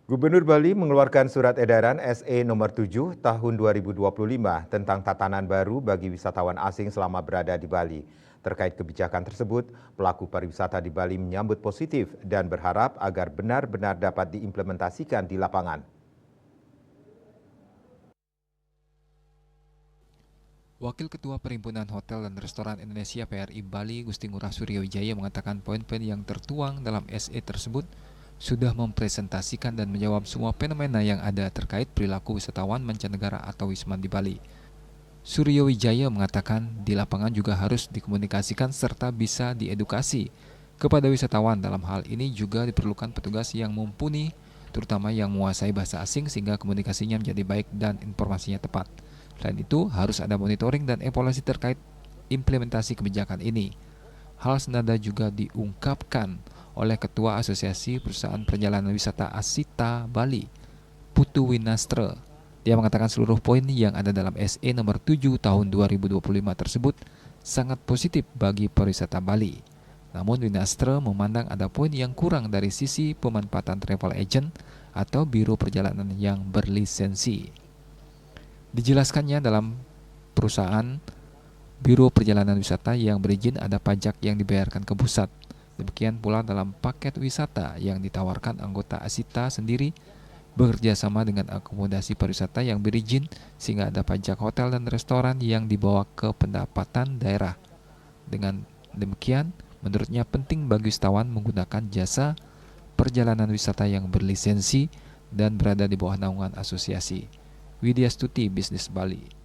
Gubernur Bali mengeluarkan surat edaran SE nomor 7 tahun 2025 tentang tatanan baru bagi wisatawan asing selama berada di Bali. Terkait kebijakan tersebut, pelaku pariwisata di Bali menyambut positif dan berharap agar benar-benar dapat diimplementasikan di lapangan. Wakil Ketua Perhimpunan Hotel dan Restoran Indonesia (PRI) Bali, Gusti Ngurah Suryawijaya mengatakan poin-poin yang tertuang dalam SE tersebut sudah mempresentasikan dan menjawab semua fenomena yang ada terkait perilaku wisatawan mancanegara atau wisman di Bali. Suryawijaya mengatakan di lapangan juga harus dikomunikasikan serta bisa diedukasi kepada wisatawan. Dalam hal ini juga diperlukan petugas yang mumpuni, terutama yang menguasai bahasa asing sehingga komunikasinya menjadi baik dan informasinya tepat. Selain itu, harus ada monitoring dan evaluasi terkait implementasi kebijakan ini. Hal senada juga diungkapkan oleh Ketua Asosiasi Perusahaan Perjalanan Wisata Asita Bali, Putu Winastre. Dia mengatakan seluruh poin yang ada dalam SE nomor 7 tahun 2025 tersebut sangat positif bagi pariwisata Bali. Namun Winastre memandang ada poin yang kurang dari sisi pemanfaatan travel agent atau biro perjalanan yang berlisensi. Dijelaskannya dalam perusahaan biro perjalanan wisata yang berizin ada pajak yang dibayarkan ke pusat. Demikian pula dalam paket wisata yang ditawarkan anggota Asita sendiri bekerja sama dengan akomodasi pariwisata yang berizin sehingga ada pajak hotel dan restoran yang dibawa ke pendapatan daerah. Dengan demikian, menurutnya penting bagi wisatawan menggunakan jasa perjalanan wisata yang berlisensi dan berada di bawah naungan asosiasi. Widya Stuti, Bisnis Bali.